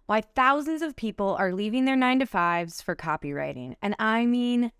Why thousands of people are leaving their 9 to 5s for copywriting. And I mean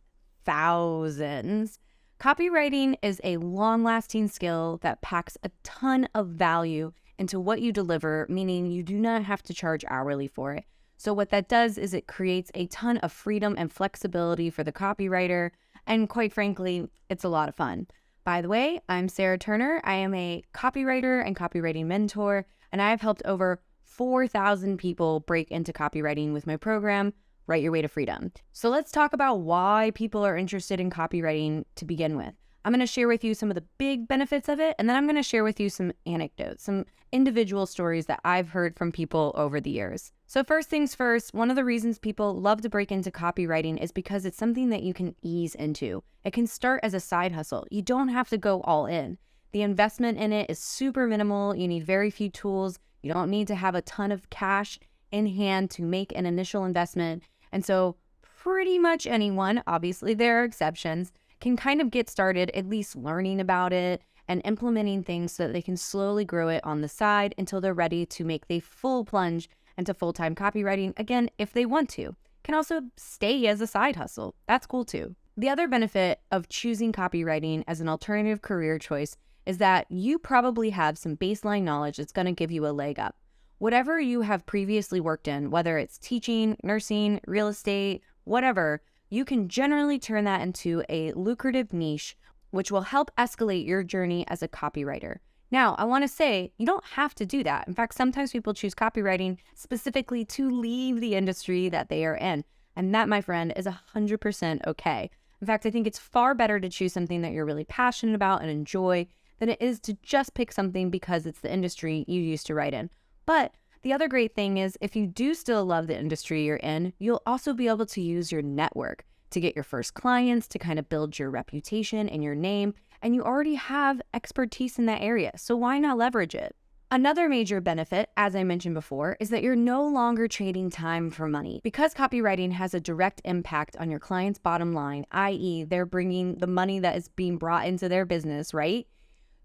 thousands. Copywriting is a long-lasting skill that packs a ton of value into what you deliver, meaning you do not have to charge hourly for it. So what that does is it creates a ton of freedom and flexibility for the copywriter, and quite frankly, it's a lot of fun. By the way, I'm Sarah Turner. I am a copywriter and copywriting mentor, and I have helped over 4,000 people break into copywriting with my program, Write Your Way to Freedom. So let's talk about why people are interested in copywriting to begin with. I'm going to share with you some of the big benefits of it, and then I'm going to share with you some anecdotes, some individual stories that I've heard from people over the years. So first things first, one of the reasons people love to break into copywriting is because it's something that you can ease into. It can start as a side hustle. You don't have to go all in. The investment in it is super minimal. You need very few tools. You don't need to have a ton of cash in hand to make an initial investment. And so pretty much anyone, obviously there are exceptions, can kind of get started at least learning about it and implementing things so that they can slowly grow it on the side until they're ready to make the full plunge into full-time copywriting, again, if they want to. Can also stay as a side hustle. That's cool too. The other benefit of choosing copywriting as an alternative career choice is that you probably have some baseline knowledge that's going to give you a leg up. Whatever you have previously worked in, whether it's teaching, nursing, real estate, whatever, you can generally turn that into a lucrative niche, which will help escalate your journey as a copywriter. Now, I want to say you don't have to do that. In fact, sometimes people choose copywriting specifically to leave the industry that they are in. And that, my friend, is 100% okay. In fact, I think it's far better to choose something that you're really passionate about and enjoy than it is to just pick something because it's the industry you used to write in. But the other great thing is if you do still love the industry you're in, you'll also be able to use your network to get your first clients, to kind of build your reputation and your name, and you already have expertise in that area, so why not leverage it? Another major benefit, as I mentioned before, is that you're no longer trading time for money. Because copywriting has a direct impact on your client's bottom line, i.e. they're bringing the money that is being brought into their business, right?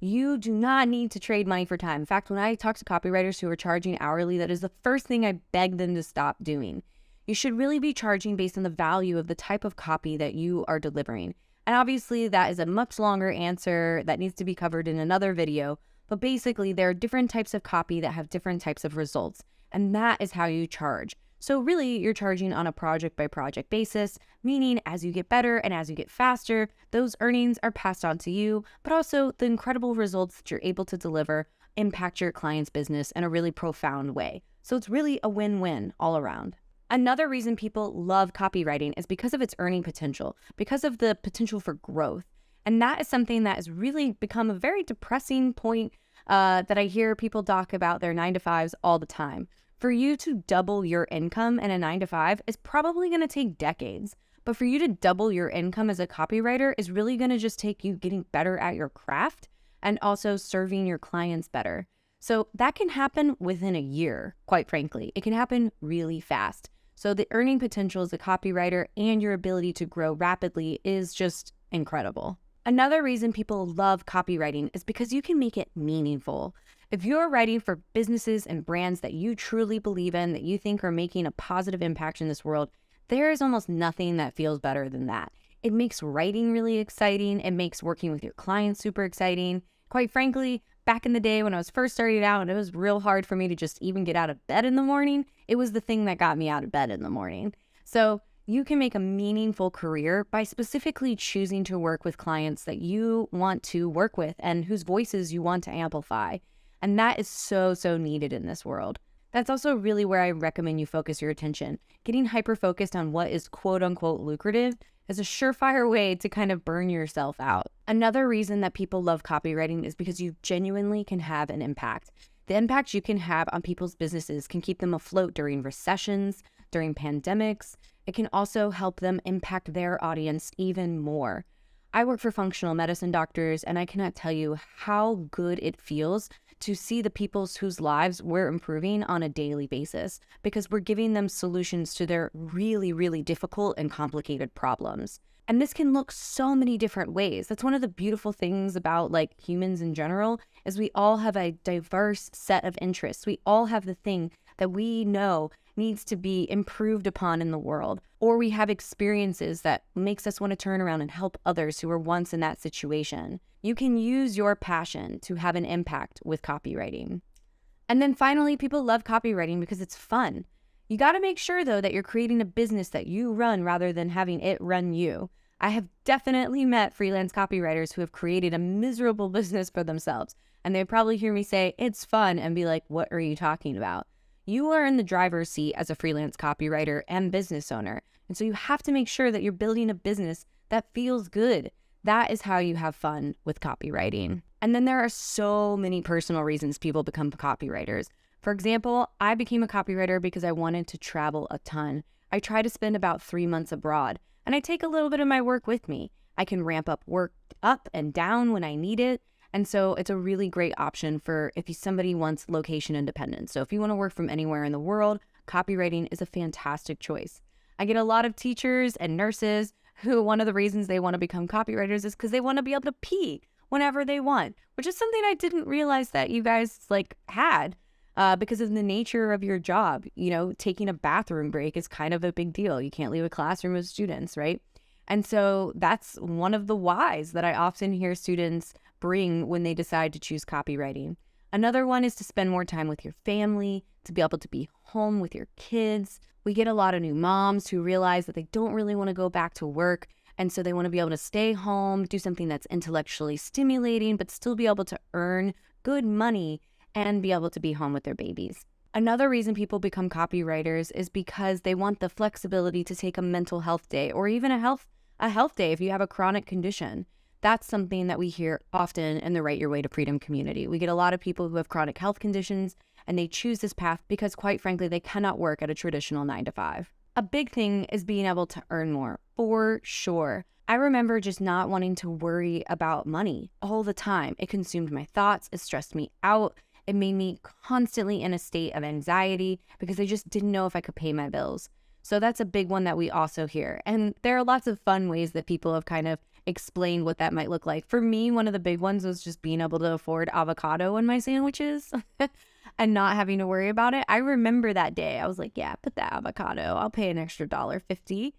You do not need to trade money for time. In fact, when I talk to copywriters who are charging hourly, that is the first thing I beg them to stop doing. You should really be charging based on the value of the type of copy that you are delivering. And obviously that is a much longer answer that needs to be covered in another video. But basically there are different types of copy that have different types of results. And that is how you charge. So really you're charging on a project by project basis, meaning as you get better and as you get faster, those earnings are passed on to you, but also the incredible results that you're able to deliver impact your client's business in a really profound way. So it's really a win-win all around. Another reason people love copywriting is because of its earning potential, because of the potential for growth. And that is something that has really become a very depressing point that I hear people talk about their 9 to 5s all the time. For you to double your income in a 9 to 5 is probably going to take decades. But for you to double your income as a copywriter is really going to just take you getting better at your craft and also serving your clients better. So that can happen within a year, quite frankly. It can happen really fast. So the earning potential as a copywriter and your ability to grow rapidly is just incredible. Another reason people love copywriting is because you can make it meaningful. If you're writing for businesses and brands that you truly believe in, that you think are making a positive impact in this world, there is almost nothing that feels better than that. It makes writing really exciting. It makes working with your clients super exciting. Quite frankly, back in the day when I was first starting out and it was real hard for me to just even get out of bed in the morning, it was the thing that got me out of bed in the morning. So you can make a meaningful career by specifically choosing to work with clients that you want to work with and whose voices you want to amplify. And that is so, so needed in this world. That's also really where I recommend you focus your attention. Getting hyper-focused on what is quote-unquote lucrative is a surefire way to kind of burn yourself out. Another reason that people love copywriting is because you genuinely can have an impact. The impact you can have on people's businesses can keep them afloat during recessions, during pandemics. It can also help them impact their audience even more. I work for functional medicine doctors, and I cannot tell you how good it feels to see the people whose lives we're improving on a daily basis because we're giving them solutions to their really, really difficult and complicated problems. And this can look so many different ways. That's one of the beautiful things about humans in general is we all have a diverse set of interests. We all have the thing that we know needs to be improved upon in the world, or we have experiences that makes us want to turn around and help others who were once in that situation. You can use your passion to have an impact with copywriting. And then finally, people love copywriting because it's fun. You got to make sure, though, that you're creating a business that you run rather than having it run you. I have definitely met freelance copywriters who have created a miserable business for themselves, and they probably hear me say, it's fun, and be like, what are you talking about? You are in the driver's seat as a freelance copywriter and business owner, and so you have to make sure that you're building a business that feels good. That is how you have fun with copywriting. And then there are so many personal reasons people become copywriters. For example, I became a copywriter because I wanted to travel a ton. I try to spend about 3 months abroad, and I take a little bit of my work with me. I can ramp up work up and down when I need it. And so it's a really great option for if somebody wants location independence. So if you want to work from anywhere in the world, copywriting is a fantastic choice. I get a lot of teachers and nurses who one of the reasons they want to become copywriters is because they want to be able to pee whenever they want, which is something I didn't realize that you guys had because of the nature of your job. You know, taking a bathroom break is kind of a big deal. You can't leave a classroom with students, right? And so that's one of the whys that I often hear students bring when they decide to choose copywriting. Another one is to spend more time with your family, to be able to be home with your kids. We get a lot of new moms who realize that they don't really want to go back to work, and so they want to be able to stay home, do something that's intellectually stimulating, but still be able to earn good money and be able to be home with their babies. Another reason people become copywriters is because they want the flexibility to take a mental health day or even a health day if you have a chronic condition. That's something that we hear often in the Write Your Way to Freedom community. We get a lot of people who have chronic health conditions, and they choose this path because, quite frankly, they cannot work at a traditional 9-to-5. A big thing is being able to earn more, for sure. I remember just not wanting to worry about money all the time. It consumed my thoughts, it stressed me out, it made me constantly in a state of anxiety because I just didn't know if I could pay my bills. So that's a big one that we also hear. And there are lots of fun ways that people have kind of explained what that might look like. For me, one of the big ones was just being able to afford avocado in my sandwiches and not having to worry about it. I remember that day. I was like, yeah, put that avocado. I'll pay an extra $1.50.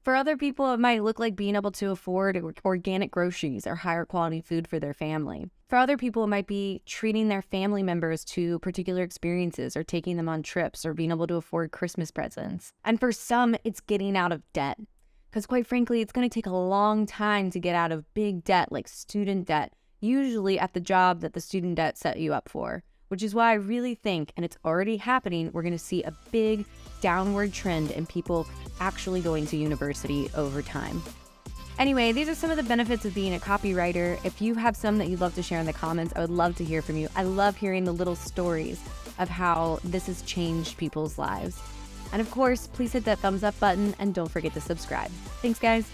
For other people, it might look like being able to afford organic groceries or higher quality food for their family. For other people, it might be treating their family members to particular experiences or taking them on trips or being able to afford Christmas presents. And for some, it's getting out of debt. Because quite frankly, it's going to take a long time to get out of big debt like student debt, usually at the job that the student debt set you up for. Which is why I really think, and it's already happening, we're going to see a big downward trend in people actually going to university over time. Anyway, these are some of the benefits of being a copywriter. If you have some that you'd love to share in the comments, I would love to hear from you. I love hearing the little stories of how this has changed people's lives. And of course, please hit that thumbs up button and don't forget to subscribe. Thanks, guys.